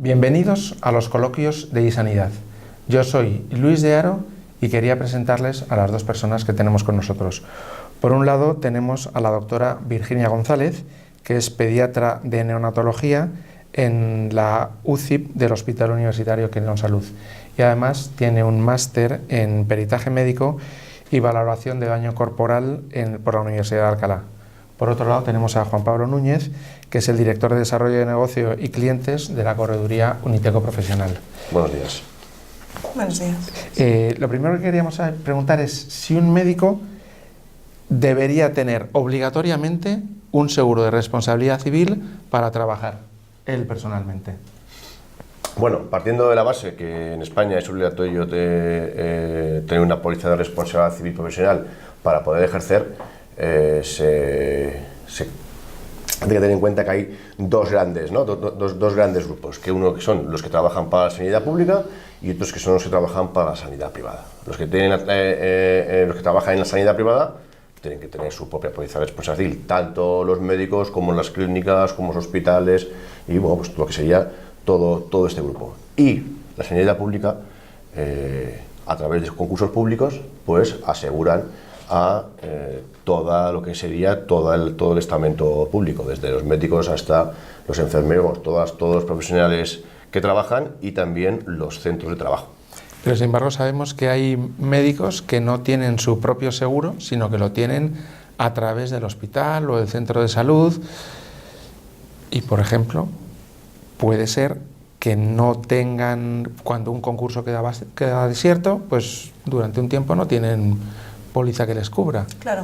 Bienvenidos a los coloquios de iSanidad. Yo soy Luis de Haro y quería presentarles a las dos personas que tenemos con nosotros. Por un lado tenemos a la doctora Virginia González, que es pediatra de neonatología en la UCIP del Hospital Universitario Quirón Salud y además tiene un máster en peritaje médico y valoración de daño corporal por la Universidad de Alcalá. Por otro lado tenemos a Juan Pablo Núñez, que es el director de desarrollo de negocio y clientes de la correduría Uniteco Profesional. Buenos días. Buenos días. Lo primero que queríamos preguntar es si un médico debería tener obligatoriamente un seguro de responsabilidad civil para trabajar, él personalmente. Bueno, partiendo de la base que en España es obligatorio tener una póliza de responsabilidad civil profesional para poder ejercer, hay que tener en cuenta que hay dos grandes grupos, que uno que son los que trabajan para la sanidad pública y otros que son los que trabajan para la sanidad privada. Los que trabajan en la sanidad privada tienen que tener su propia póliza de responsabilidad civil, tanto los médicos como las clínicas, como los hospitales y bueno, pues lo que sería todo este grupo. Y la sanidad pública, a través de concursos públicos, pues aseguran a todo lo que sería todo el estamento público, desde los médicos hasta los enfermeros, todos los profesionales que trabajan y también los centros de trabajo. Pero sin embargo sabemos que hay médicos que no tienen su propio seguro, sino que lo tienen a través del hospital o del centro de salud y, por ejemplo, puede ser que no tengan, cuando un concurso queda desierto, pues durante un tiempo no tienen póliza que les cubra. Claro,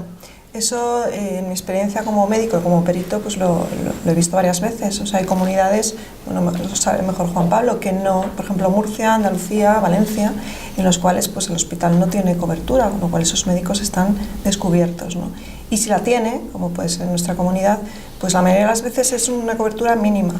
eso en mi experiencia como médico y como perito pues lo he visto varias veces. O sea, hay comunidades, bueno, lo sabe mejor Juan Pablo, que no, por ejemplo Murcia, Andalucía, Valencia, en los cuales pues el hospital no tiene cobertura, con lo cual esos médicos están descubiertos, ¿no? Y si la tiene, como puede ser en nuestra comunidad, pues la mayoría de las veces es una cobertura mínima,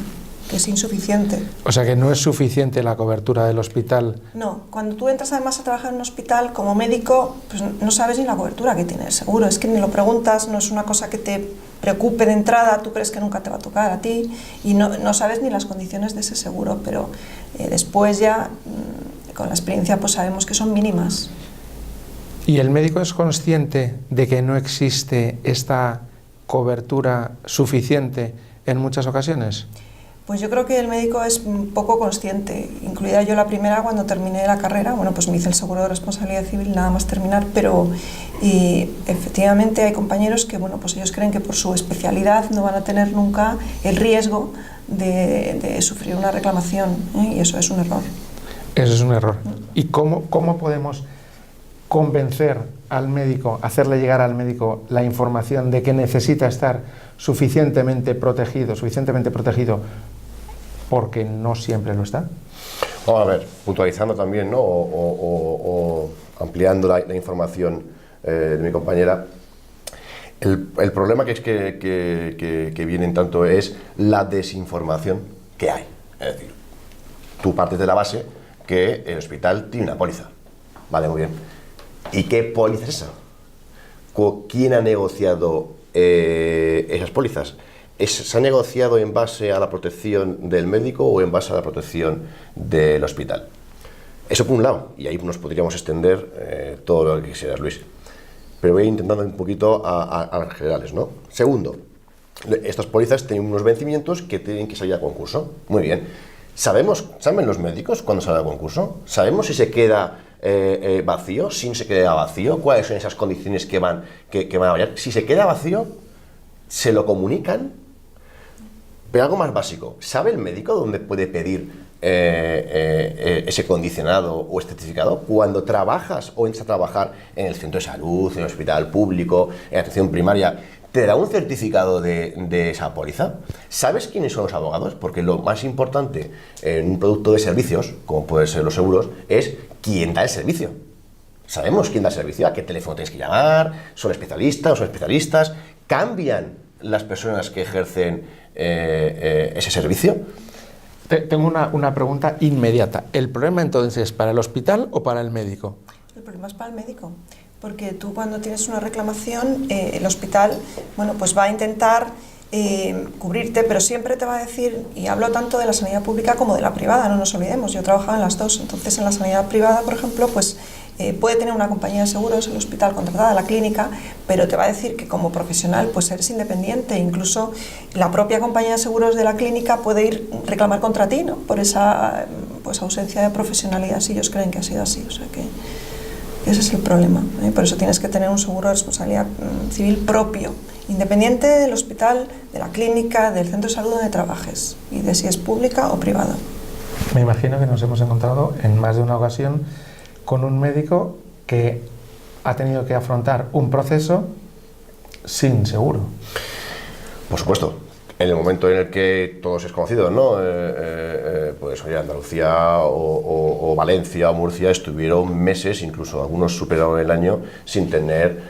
que es insuficiente. O sea que no es suficiente la cobertura del hospital. No, cuando tú entras además a trabajar en un hospital como médico, pues no sabes ni la cobertura que tiene el seguro, es que ni lo preguntas, no es una cosa que te preocupe de entrada, tú crees que nunca te va a tocar a ti y no sabes ni las condiciones de ese seguro, pero después ya, con la experiencia, pues sabemos que son mínimas. ¿Y el médico es consciente de que no existe esta cobertura suficiente en muchas ocasiones? Pues yo creo que el médico es poco consciente, incluida yo la primera cuando terminé la carrera, bueno, pues me hice el seguro de responsabilidad civil nada más terminar, pero efectivamente hay compañeros que, bueno, pues ellos creen que por su especialidad no van a tener nunca el riesgo de sufrir una reclamación, y eso es un error. Eso es un error. ¿Y cómo podemos convencer al médico, hacerle llegar al médico la información de que necesita estar suficientemente protegido, porque no siempre lo está? Vamos a ver, puntualizando también, ¿no? o ampliando la información de mi compañera, el problema que viene en tanto es la desinformación que hay. Es decir, tú partes de la base que el hospital tiene una póliza. Vale, muy bien. ¿Y qué póliza es esa? ¿Quién ha negociado esas pólizas? ¿Se ha negociado en base a la protección del médico o en base a la protección del hospital? Eso por un lado, y ahí nos podríamos extender todo lo que quisieras, Luis. Pero voy intentando un poquito a las generales, ¿no? Segundo, estas pólizas tienen unos vencimientos que tienen que salir a concurso. Muy bien. ¿Saben los médicos cuándo sale a concurso? ¿Sabemos si se queda vacío, si no se queda vacío? ¿Cuáles son esas condiciones que van a variar? Si se queda vacío, ¿se lo comunican? Pero algo más básico, ¿sabe el médico dónde puede pedir ese condicionado o este certificado? Cuando trabajas o entras a trabajar en el centro de salud, en el hospital público, en atención primaria, ¿te da un certificado de esa póliza? ¿Sabes quiénes son los abogados? Porque lo más importante en un producto de servicios, como pueden ser los seguros, es quién da el servicio. Sabemos quién da el servicio, a qué teléfono tienes que llamar, son especialistas o son especialistas, cambian las personas que ejercen ese servicio. Tengo una pregunta inmediata. ¿El problema entonces es para el hospital o para el médico? El problema es para el médico, porque tú cuando tienes una reclamación, el hospital, bueno, pues va a intentar cubrirte, pero siempre te va a decir, y hablo tanto de la sanidad pública como de la privada, no nos olvidemos, yo trabajaba en las dos, entonces en la sanidad privada, por ejemplo, pues puede tener una compañía de seguros, el hospital contratada, la clínica, pero te va a decir que como profesional pues eres independiente, incluso la propia compañía de seguros de la clínica puede ir a reclamar contra ti, ¿no? Por esa pues, ausencia de profesionalidad, si ellos creen que ha sido así, o sea que ese es el problema, ¿eh? Por eso tienes que tener un seguro de responsabilidad civil propio, independiente del hospital, de la clínica, del centro de salud donde trabajes y de si es pública o privada. Me imagino que nos hemos encontrado en más de una ocasión con un médico que ha tenido que afrontar un proceso sin seguro. Por supuesto. En el momento en el que todos es conocido, ¿no? Pues oye, Andalucía o Valencia o Murcia estuvieron meses, incluso algunos superaron el año, sin tener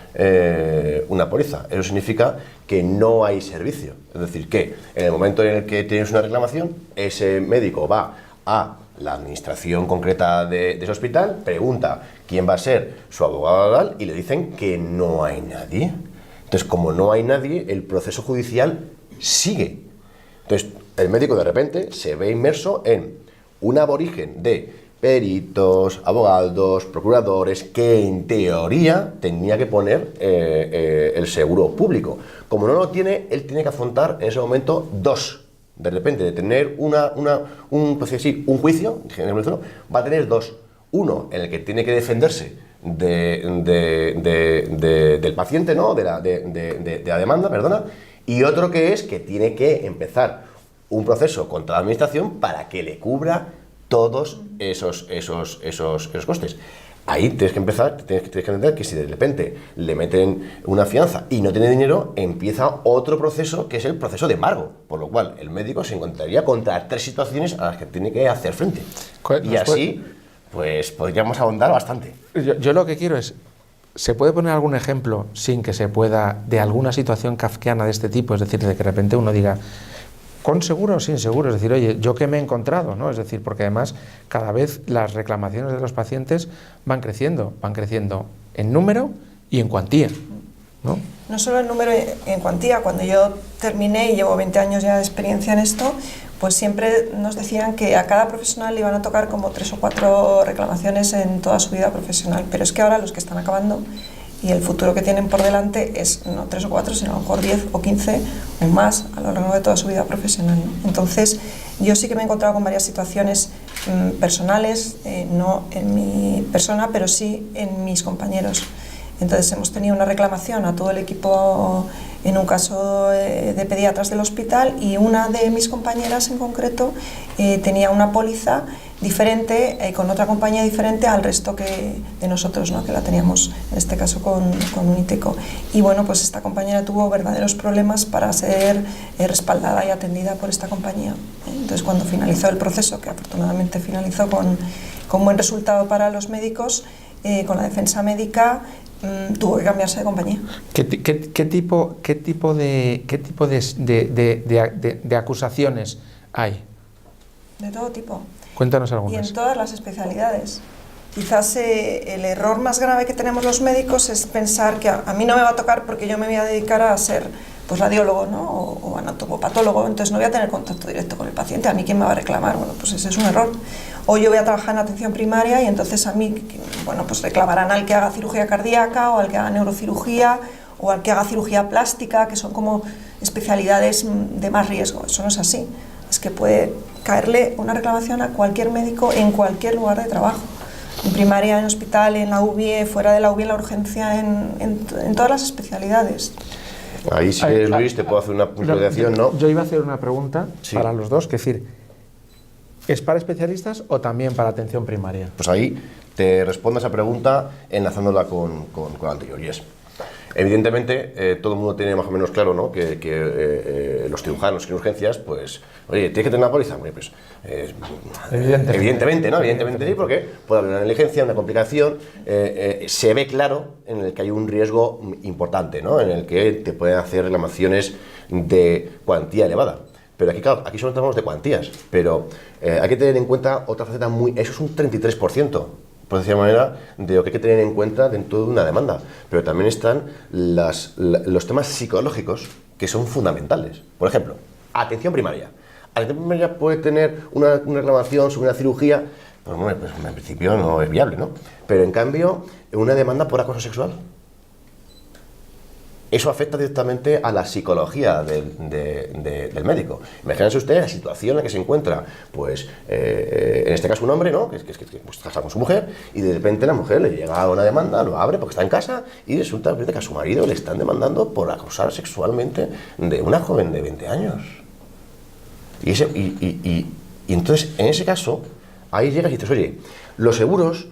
una póliza. Eso significa que no hay servicio. Es decir, que en el momento en el que tienes una reclamación, ese médico va a la administración concreta de ese hospital, pregunta quién va a ser su abogado legal y le dicen que no hay nadie. Entonces, como no hay nadie, el proceso judicial sigue. Entonces, el médico de repente se ve inmerso en un aborigen de peritos, abogados, procuradores, que en teoría tenía que poner el seguro público. Como no lo tiene, él tiene que afrontar en ese momento dos. De repente, de tener un juicio, va a tener dos. Uno en el que tiene que defenderse del paciente, ¿no? de la demanda, perdona, y otro que es que tiene que empezar un proceso contra la administración para que le cubra todos esos costes. Ahí tienes que empezar, tienes que entender que si de repente le meten una fianza y no tiene dinero, empieza otro proceso que es el proceso de embargo, por lo cual el médico se encontraría contra tres situaciones a las que tiene que hacer frente. Y así, pues podríamos ahondar bastante. Yo lo que quiero es, ¿se puede poner algún ejemplo sin que se pueda, de alguna situación kafkiana de este tipo? Es decir, de que de repente uno diga, ¿con seguro o sin seguro? Es decir, oye, ¿yo qué me he encontrado? ¿No? Es decir, porque además cada vez las reclamaciones de los pacientes van creciendo en número y en cuantía, ¿no? No solo en número y en cuantía. Cuando yo terminé y llevo 20 años ya de experiencia en esto, pues siempre nos decían que a cada profesional le iban a tocar como 3 o 4 reclamaciones en toda su vida profesional, pero es que ahora los que están acabando y el futuro que tienen por delante es no 3 o 4, sino a lo mejor 10 o 15 o más a lo largo de toda su vida profesional, ¿no? Entonces, yo sí que me he encontrado con varias situaciones personales, no en mi persona, pero sí en mis compañeros. Entonces, hemos tenido una reclamación a todo el equipo en un caso de pediatras del hospital y una de mis compañeras en concreto tenía una póliza diferente, con otra compañía diferente al resto de nosotros, ¿no? Que la teníamos en este caso con Uniteco. Y bueno, pues esta compañera tuvo verdaderos problemas para ser respaldada y atendida por esta compañía. Entonces, cuando finalizó el proceso, que afortunadamente finalizó con buen resultado para los médicos, con la defensa médica, tuvo que cambiarse de compañía. ¿Qué tipo de acusaciones hay? De todo tipo. Cuéntanos algunas. Y en todas las especialidades. Quizás el error más grave que tenemos los médicos es pensar que a mí no me va a tocar porque yo me voy a dedicar a ser pues radiólogo, ¿no? o anatomopatólogo, entonces no voy a tener contacto directo con el paciente, ¿a mí quién me va a reclamar? Bueno, pues ese es un error. O yo voy a trabajar en atención primaria y entonces a mí, bueno, pues reclamarán al que haga cirugía cardíaca o al que haga neurocirugía o al que haga cirugía plástica, que son como especialidades de más riesgo. Eso no es así. Es que puede caerle una reclamación a cualquier médico en cualquier lugar de trabajo. En primaria, en hospital, en la UBI, fuera de la UBI, en la urgencia, en todas las especialidades. Ahí, si quieres, Luis, te puedo hacer una puntuación, ¿no? Yo iba a hacer una pregunta para los dos, que es decir, ¿es para especialistas o también para atención primaria? Pues ahí te respondo a esa pregunta enlazándola con la anterior, y es, evidentemente, todo el mundo tiene más o menos claro, ¿no? que los cirujanos en urgencias, pues, oye, ¿tienes que tener una póliza? Bueno, pues, evidentemente, ¿no? Evidentemente sí, porque puede haber una negligencia, una complicación, se ve claro en el que hay un riesgo importante, ¿no? En el que te pueden hacer reclamaciones de cuantía elevada. Pero aquí, claro, aquí solo hablamos de cuantías, pero hay que tener en cuenta otra faceta eso es un 33%. Por decir manera, de lo que hay que tener en cuenta dentro de una demanda. Pero también están los temas psicológicos que son fundamentales. Por ejemplo, atención primaria. Atención primaria puede tener una reclamación sobre una cirugía, pues, bueno, pues en principio no es viable, ¿no? Pero en cambio, una demanda por acoso sexual. Eso afecta directamente a la psicología del médico. Imagínense usted la situación en la que se encuentra, pues, en este caso un hombre, ¿no? Que pues, está con su mujer, y de repente la mujer le llega una demanda, lo abre porque está en casa, y resulta que a su marido le están demandando por acosar sexualmente de una joven de 20 años. Y entonces, en ese caso, ahí llegas y dices, oye, los seguros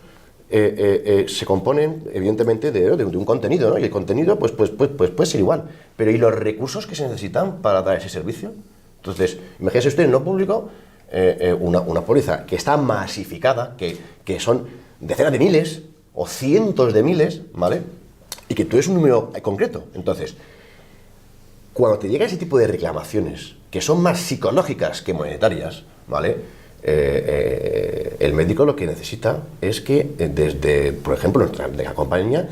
se componen evidentemente de un contenido, ¿no? Y el contenido pues puede ser igual, pero ¿y los recursos que se necesitan para dar ese servicio? Entonces, imagínese usted en lo público una póliza que está masificada, que son decenas de miles o cientos de miles, ¿vale? Y que tú eres un número concreto. Entonces, cuando te llega ese tipo de reclamaciones que son más psicológicas que monetarias, ¿vale? El médico lo que necesita es que desde, por ejemplo, nuestra compañía,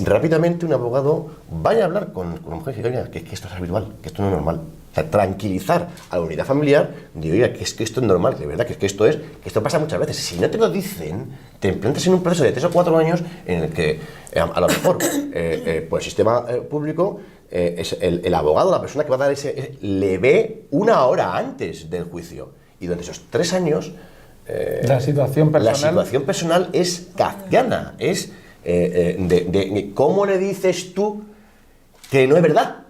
rápidamente un abogado vaya a hablar con la mujer y diga, oiga, que esto es habitual, que esto no es normal. O sea, tranquilizar a la unidad familiar, digo, oiga, que esto es normal, de verdad, que esto pasa muchas veces. Si no te lo dicen, te plantas en un proceso de 3 o 4 años en el que a lo mejor por el sistema público el abogado, la persona que va a dar le ve 1 hora antes del juicio. Y durante esos 3 años la situación personal es kafkiana, es ¿cómo le dices tú que no es verdad?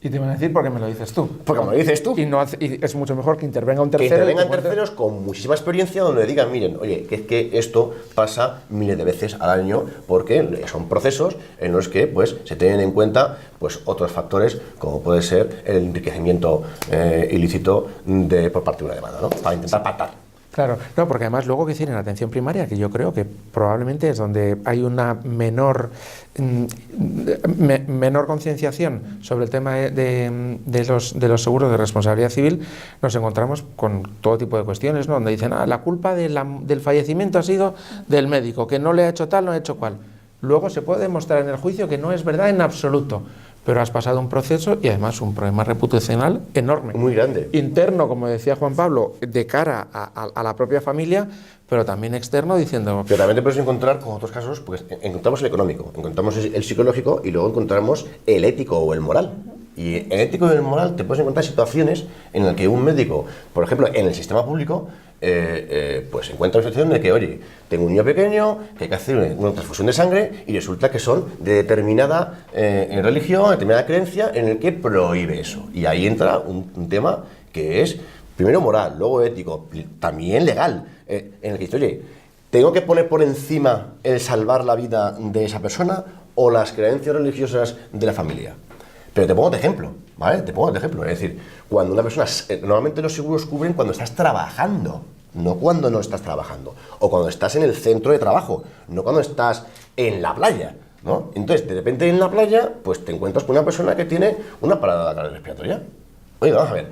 Y te van a decir porque me lo dices tú. Porque me lo dices tú. Y es mucho mejor que intervenga un tercero. Que intervengan terceros con muchísima experiencia donde le digan, miren, oye, que esto pasa miles de veces al año porque son procesos en los que pues se tienen en cuenta pues otros factores como puede ser el enriquecimiento ilícito por parte de una demanda, ¿no? Para intentar pactar. Claro, no, porque además luego que decir en atención primaria, que yo creo que probablemente es donde hay una menor concienciación sobre el tema de los seguros de responsabilidad civil, nos encontramos con todo tipo de cuestiones, ¿no? Donde dicen, la culpa del fallecimiento ha sido del médico, que no le ha hecho tal, no ha hecho cual. Luego se puede demostrar en el juicio que no es verdad en absoluto, pero has pasado un proceso y además un problema reputacional enorme. Muy grande. Interno, como decía Juan Pablo, de cara a la propia familia, pero también externo diciendo... Pero también te puedes encontrar con otros casos, pues encontramos el económico, encontramos el psicológico y luego encontramos el ético o el moral. Y en el ético y el moral te puedes encontrar situaciones en las que un médico, por ejemplo, en el sistema público, pues encuentra la situación de que, oye, tengo un niño pequeño, que hay que hacer una transfusión de sangre y resulta que son de determinada religión, determinada creencia en el que prohíbe eso. Y ahí entra un tema que es, primero moral, luego ético, también legal, en el que dice, oye, ¿tengo que poner por encima el salvar la vida de esa persona o las creencias religiosas de la familia? Pero te pongo de ejemplo, ¿vale? Te pongo de ejemplo. Es decir, cuando una persona... Normalmente los seguros cubren cuando estás trabajando, no cuando no estás trabajando. O cuando estás en el centro de trabajo, no cuando estás en la playa, ¿no? Entonces, de repente en la playa, pues te encuentras con una persona que tiene una parada cardiorrespiratoria. Oye, vamos a ver.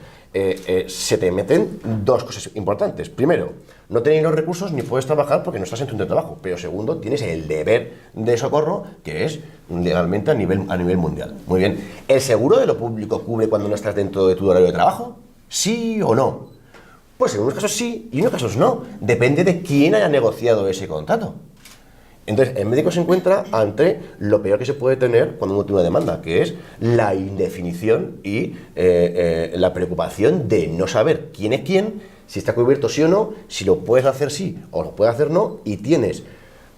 Se te meten 2 cosas importantes. Primero, no tenéis los recursos ni puedes trabajar porque no estás en tu centro de trabajo. Pero segundo, tienes el deber de socorro que es legalmente a nivel mundial. Muy bien. ¿El seguro de lo público cubre cuando no estás dentro de tu horario de trabajo? ¿Sí o no? Pues en unos casos sí y en otros casos no. Depende de quién haya negociado ese contrato. Entonces, el médico se encuentra ante lo peor que se puede tener cuando uno tiene una demanda, que es la indefinición y la preocupación de no saber quién es quién, si está cubierto sí o no, si lo puedes hacer sí o lo puedes hacer no, y tienes,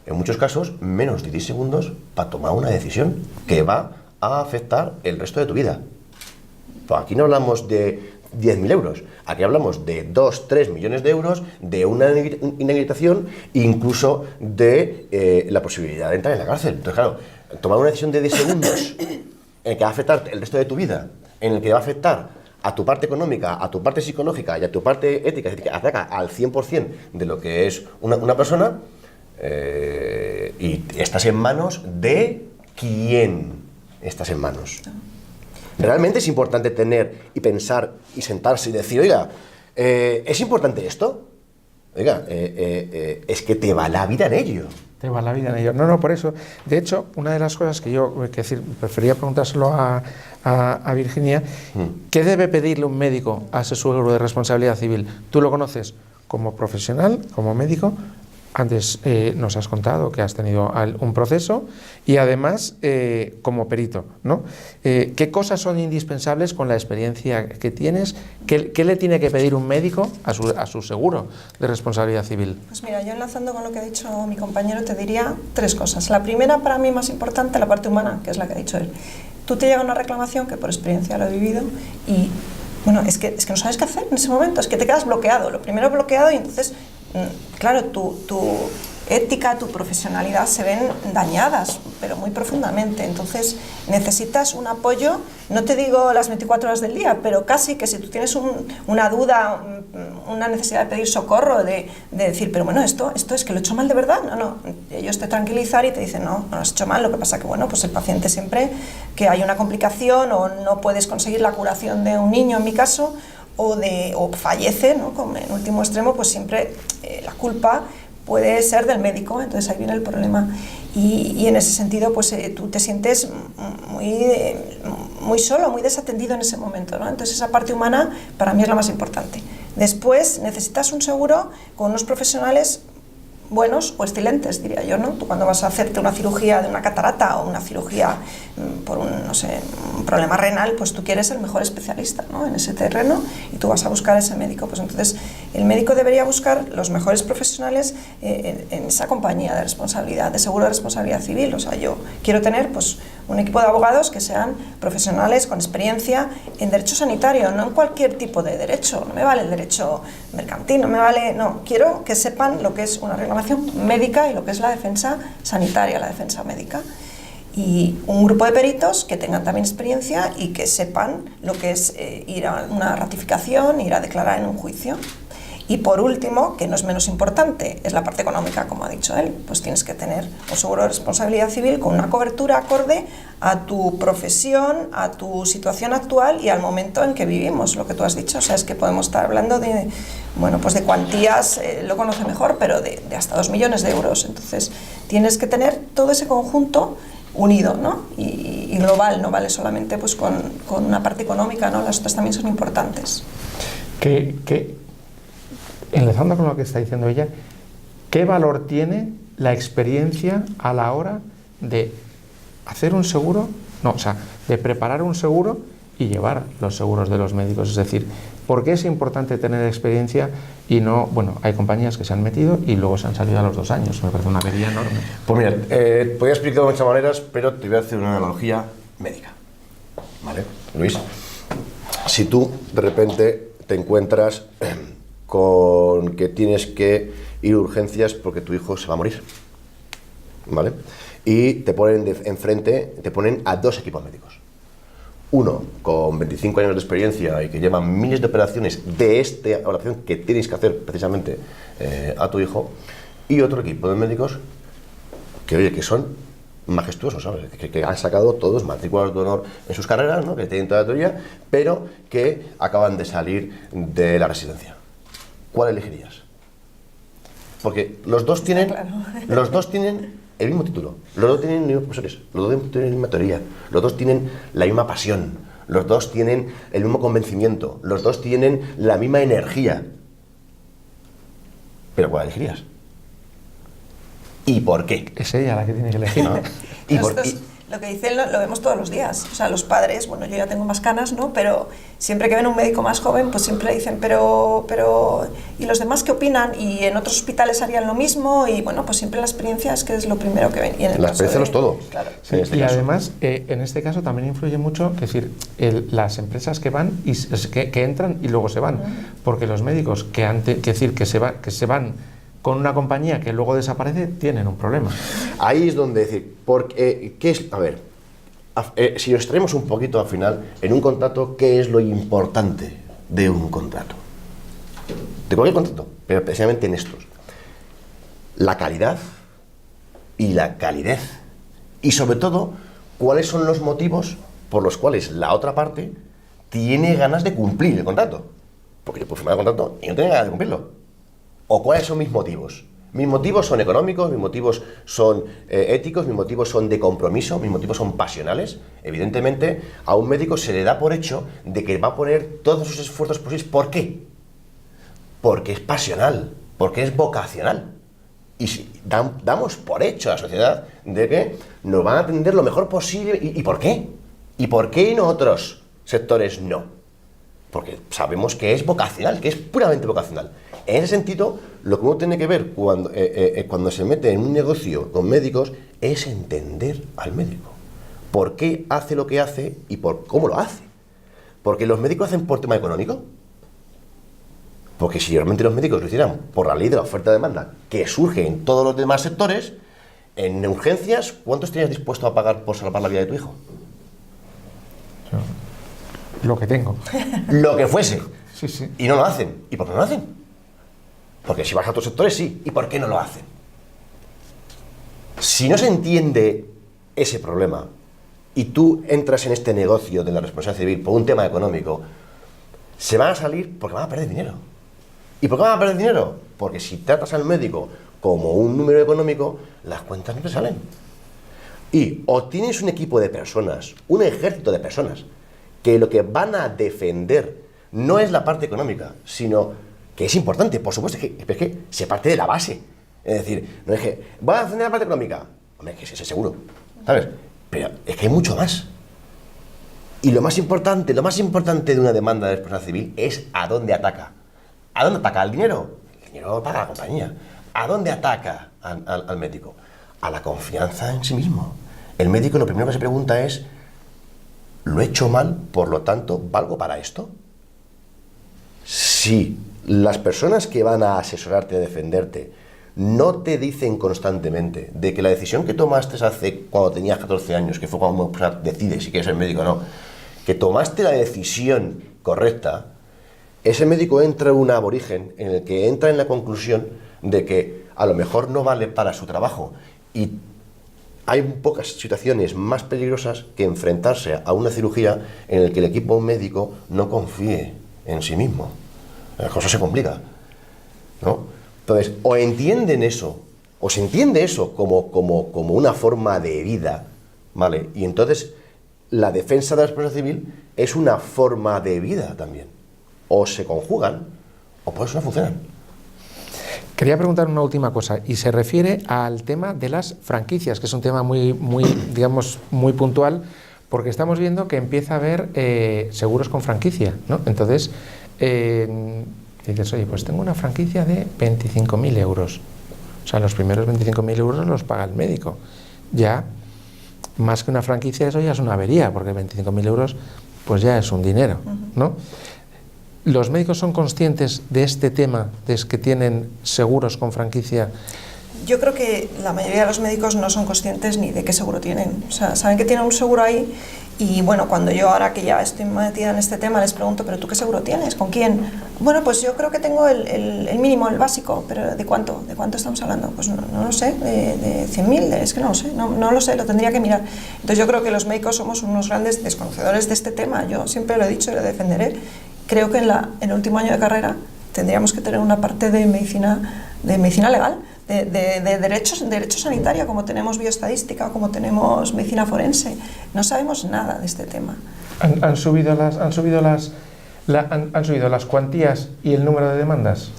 en muchos casos, menos de 10 segundos para tomar una decisión que va a afectar el resto de tu vida. Pues aquí no hablamos de 10.000 euros. Aquí hablamos de 2-3 millones de euros, de una inhabilitación, incluso de la posibilidad de entrar en la cárcel. Entonces, claro, tomar una decisión de 10 segundos en el que va a afectar el resto de tu vida, en el que va a afectar a tu parte económica, a tu parte psicológica y a tu parte ética, es decir, que ataca al 100% de lo que es una persona, y estás en manos de quién estás en manos. Realmente es importante tener y pensar y sentarse y decir, oiga, ¿es importante esto? oiga, es que te va la vida en ello. Te va la vida en ello. No, por eso. De hecho, una de las cosas que yo prefería preguntárselo a Virginia, ¿qué debe pedirle un médico a ese seguro de responsabilidad civil? ¿Tú lo conoces como profesional, como médico? Antes nos has contado que has tenido un proceso y además como perito, ¿no? ¿Qué cosas son indispensables con la experiencia que tienes? ¿Qué le tiene que pedir un médico a su seguro de responsabilidad civil? Pues mira, yo enlazando con lo que ha dicho mi compañero te diría 3 cosas. La primera, para mí más importante, la parte humana, que es la que ha dicho él. Tú te llega una reclamación, que por experiencia lo he vivido, y bueno, es que no sabes qué hacer en ese momento, es que te quedas bloqueado. Lo primero bloqueado y entonces... Claro, tu ética, tu profesionalidad se ven dañadas, pero muy profundamente. Entonces necesitas un apoyo, no te digo las 24 horas del día, pero casi que si tú tienes una duda, una necesidad de pedir socorro, de decir, pero bueno, esto es que lo he hecho mal de verdad. No, ellos te tranquilizan y te dicen, no lo has hecho mal, lo que pasa que bueno, pues el paciente siempre que hay una complicación o no puedes conseguir la curación de un niño, en mi caso, o fallece, ¿no? Como en último extremo, pues siempre la culpa puede ser del médico, entonces ahí viene el problema. Y en ese sentido, pues tú te sientes muy solo, muy desatendido en ese momento, ¿no? Entonces esa parte humana para mí es la más importante. Después necesitas un seguro con unos profesionales buenos o excelentes, diría yo, ¿no? Tú cuando vas a hacerte una cirugía de una catarata o una cirugía por un problema renal, pues tú quieres el mejor especialista, ¿no? En ese terreno y tú vas a buscar a ese médico. Pues entonces el médico debería buscar los mejores profesionales en esa compañía de responsabilidad, de seguro de responsabilidad civil. O sea, yo quiero tener pues un equipo de abogados que sean profesionales con experiencia en derecho sanitario, no en cualquier tipo de derecho. No me vale el derecho mercantil, no, quiero que sepan lo que es una reclamación médica y lo que es la defensa sanitaria, la defensa médica. Y un grupo de peritos que tengan también experiencia y que sepan lo que es ir a una ratificación, ir a declarar en un juicio. Y por último, que no es menos importante, es la parte económica, como ha dicho él. Pues tienes que tener un seguro de responsabilidad civil con una cobertura acorde a tu profesión, a tu situación actual y al momento en que vivimos, lo que tú has dicho. O sea, es que podemos estar hablando de, bueno, pues de cuantías, lo conoce mejor, pero de hasta 2 millones de euros. Entonces, tienes que tener todo ese conjunto unido, ¿no? Y global, no vale solamente pues con una parte económica, ¿no? Las otras también son importantes. Enlazando con lo que está diciendo ella, ¿qué valor tiene la experiencia a la hora de hacer un seguro? No, o sea, de preparar un seguro y llevar los seguros de los médicos. Es decir, ¿por qué es importante tener experiencia y no, bueno, hay compañías que se han metido y luego se han salido a los 2 años? Me parece una avería enorme. Pues mira, podría explicarlo de muchas maneras, pero te voy a hacer una analogía médica. ¿Vale? Luis, si tú de repente te encuentras con que tienes que ir a urgencias porque tu hijo se va a morir, ¿vale? Y te ponen enfrente, te ponen a 2 equipos médicos. Uno con 25 años de experiencia y que llevan miles de operaciones de esta operación que tienes que hacer precisamente a tu hijo, y otro equipo de médicos que, oye, que son majestuosos, ¿sabes? Que han sacado todos matrículas de honor en sus carreras, ¿no? Que tienen toda la teoría, pero que acaban de salir de la residencia. ¿Cuál elegirías? Porque los dos tienen el mismo título, los dos tienen los mismos profesores, los dos tienen la misma teoría, los dos tienen la misma pasión, los dos tienen el mismo convencimiento, los dos tienen la misma energía. ¿Pero cuál elegirías? ¿Y por qué? Es ella la que tiene que elegir. ¿No? Lo que dice él lo vemos todos los días. O sea, los padres, bueno, yo ya tengo más canas, ¿no? Pero siempre que ven un médico más joven, pues siempre dicen, pero, ¿y los demás qué opinan? Y en otros hospitales harían lo mismo, y bueno, pues siempre la experiencia es que es lo primero que ven. Y en el la experiencia no es todo. Claro. Sí, y además, en este caso también influye mucho, es decir, las empresas que van y que entran y luego se van, porque los médicos que se van con una compañía que luego desaparece, tienen un problema. Ahí es donde decir, porque, ¿qué es? A ver, si nos traemos un poquito al final, en un contrato, ¿qué es lo importante de un contrato? De cualquier contrato, pero especialmente en estos. La calidad y la calidez. Y sobre todo, ¿cuáles son los motivos por los cuales la otra parte tiene ganas de cumplir el contrato? Porque yo puedo firmar el contrato y no tengo ganas de cumplirlo. ¿O cuáles son mis motivos? Mis motivos son económicos, mis motivos son éticos, mis motivos son de compromiso, mis motivos son pasionales. Evidentemente, a un médico se le da por hecho de que va a poner todos sus esfuerzos posibles. ¿Por qué? Porque es pasional, porque es vocacional. Y si damos por hecho a la sociedad de que nos van a atender lo mejor posible. ¿Y por qué? ¿Y por qué en otros sectores no? Porque sabemos que es vocacional, que es puramente vocacional. En ese sentido, lo que uno tiene que ver cuando se mete en un negocio con médicos es entender al médico. ¿Por qué hace lo que hace y por cómo lo hace? ¿Porque los médicos hacen por tema económico? Porque si realmente los médicos lo hicieran por la ley de la oferta-demanda, que surge en todos los demás sectores, en urgencias, ¿cuánto estarías dispuesto a pagar por salvar la vida de tu hijo? Lo que tengo. Lo que fuese. Sí, sí. Y no lo hacen. ¿Y por qué no lo hacen? Porque si vas a otros sectores, sí. ¿Y por qué no lo hacen? Si no se entiende ese problema y tú entras en este negocio de la responsabilidad civil por un tema económico, se van a salir porque van a perder dinero. ¿Y por qué van a perder dinero? Porque si tratas al médico como un número económico, las cuentas no te salen. Y o tienes un equipo de personas, un ejército de personas, que lo que van a defender no es la parte económica, sino que es importante, por supuesto, es que se parte de la base. Es decir, no es que voy a defender la parte económica, hombre, que es seguro, ¿sabes? Pero es que hay mucho más. Y lo más importante de una demanda de responsabilidad civil es a dónde ataca. ¿A dónde ataca? ¿Al dinero? El dinero paga la compañía. ¿A dónde ataca al médico? A la confianza en sí mismo. El médico lo primero que se pregunta es, ¿lo he hecho mal, por lo tanto, valgo para esto? Si las personas que van a asesorarte, a defenderte, no te dicen constantemente de que la decisión que tomaste cuando tenías 14 años, que fue cuando decides si quieres ser médico o no, que tomaste la decisión correcta, ese médico entra en un aborigen en el que entra en la conclusión de que a lo mejor no vale para su trabajo y hay pocas situaciones más peligrosas que enfrentarse a una cirugía en la que el equipo médico no confíe en sí mismo. La cosa se complica, ¿no? Entonces, o entienden eso, o se entiende eso como una forma de vida, ¿vale? Y entonces la defensa de la responsabilidad civil es una forma de vida también. O se conjugan, o por eso no funcionan. Quería preguntar una última cosa, y se refiere al tema de las franquicias, que es un tema muy puntual, porque estamos viendo que empieza a haber seguros con franquicia, ¿no? Entonces, dices, oye, pues tengo una franquicia de 25.000 euros. O sea, los primeros 25.000 euros los paga el médico. Ya, más que una franquicia, eso ya es una avería, porque 25.000 euros, pues ya es un dinero, ¿no? ¿Los médicos son conscientes de este tema, de que tienen seguros con franquicia? Yo creo que la mayoría de los médicos no son conscientes ni de qué seguro tienen. O sea, saben que tienen un seguro ahí y bueno, cuando yo ahora que ya estoy metida en este tema les pregunto, ¿pero tú qué seguro tienes? ¿Con quién? Bueno, pues yo creo que tengo el mínimo, el básico, pero ¿de cuánto? ¿De cuánto estamos hablando? Pues no lo sé, de 100.000, es que no lo sé, no lo sé, lo tendría que mirar. Entonces yo creo que los médicos somos unos grandes desconocedores de este tema, yo siempre lo he dicho y lo defenderé. Creo que en el último año de carrera tendríamos que tener una parte de medicina legal, de derecho sanitario, como tenemos bioestadística o como tenemos medicina forense. No sabemos nada de este tema. ¿Han subido las cuantías y el número de demandas?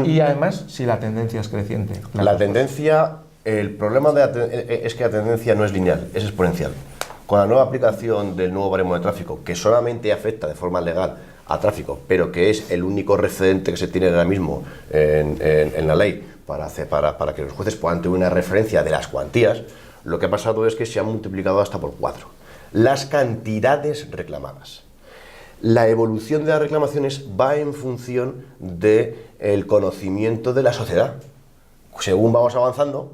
Y además, si la tendencia es creciente. La tendencia, el problema es que la tendencia no es lineal, es exponencial. Con la nueva aplicación del nuevo baremo de tráfico, que solamente afecta de forma legal a tráfico, pero que es el único referente que se tiene ahora mismo en la ley para que los jueces puedan tener una referencia de las cuantías, lo que ha pasado es que se han multiplicado hasta por 4 las cantidades reclamadas. La evolución de las reclamaciones va en función del conocimiento de la sociedad. Según vamos avanzando,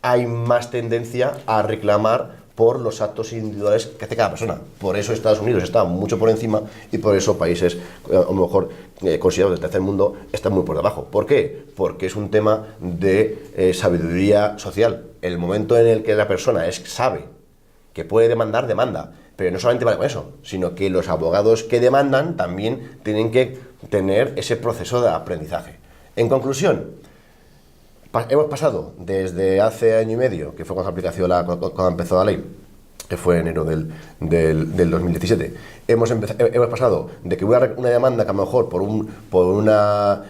hay más tendencia a reclamar por los actos individuales que hace cada persona. Por eso Estados Unidos está mucho por encima y por eso países, a lo mejor considerados del tercer mundo, están muy por debajo. ¿Por qué? Porque es un tema de sabiduría social. El momento en el que la persona sabe que puede demanda, pero no solamente vale con eso, sino que los abogados que demandan también tienen que tener ese proceso de aprendizaje. En conclusión, hemos pasado desde hace año y medio, que fue cuando cuando empezó la ley, que fue enero del 2017, hemos pasado de que hubiera una demanda que a lo mejor por una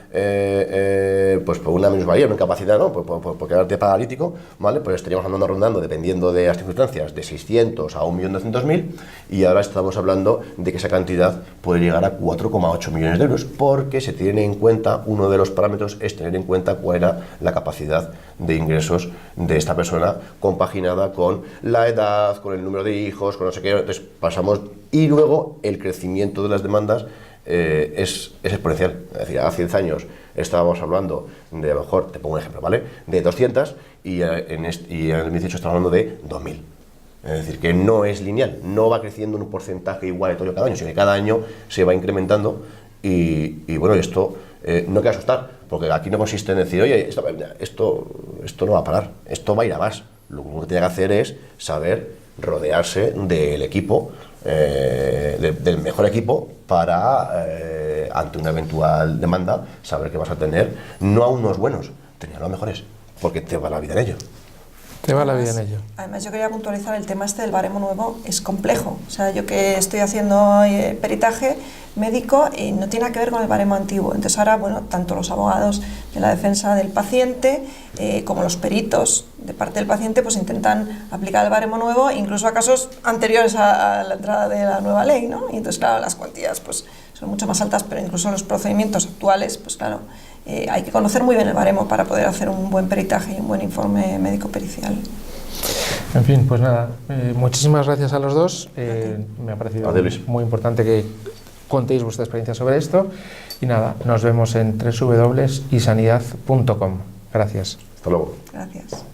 minusvalía, una incapacidad, ¿no? por quedarte paralítico, ¿vale? Pues estaríamos rondando, dependiendo de las circunstancias, de 600 a 1.200.000, y ahora estamos hablando de que esa cantidad puede llegar a 4,8 millones de euros, porque se tiene en cuenta, uno de los parámetros es tener en cuenta cuál era la capacidad de ingresos de esta persona, compaginada con la edad, con el número de hijos, con no sé qué. Entonces pasamos, y luego el crecimiento de las demandas es exponencial. Es decir, hace 10 años estábamos hablando de, a lo mejor, te pongo un ejemplo, ¿vale?, de 200, y en el 2018 estamos hablando de 2.000. Es decir, que no es lineal, no va creciendo en un porcentaje igual de todo cada año, sino que cada año se va incrementando, y bueno, esto no hay que asustar, porque aquí no consiste en decir, oye, esto no va a parar, esto va a ir a más. Lo único que tiene que hacer es saber rodearse del equipo, del mejor equipo, para, ante una eventual demanda, saber que vas a tener no a unos buenos, tener a los mejores, porque te va la vida en ello. Te va la vida en ello. Además, yo quería puntualizar el tema del baremo nuevo, es complejo. O sea, yo que estoy haciendo peritaje médico y no tiene que ver con el baremo antiguo. Entonces ahora, bueno, tanto los abogados de la defensa del paciente como los peritos de parte del paciente pues intentan aplicar el baremo nuevo, incluso a casos anteriores a la entrada de la nueva ley, ¿no? Y entonces, claro, las cuantías pues son mucho más altas, pero incluso los procedimientos actuales, pues claro, hay que conocer muy bien el baremo para poder hacer un buen peritaje y un buen informe médico-pericial. En fin, pues nada, muchísimas gracias a los dos. Me ha parecido muy importante que contéis vuestra experiencia sobre esto. Y nada, nos vemos en www.isanidad.com. Gracias. Hasta luego. Gracias.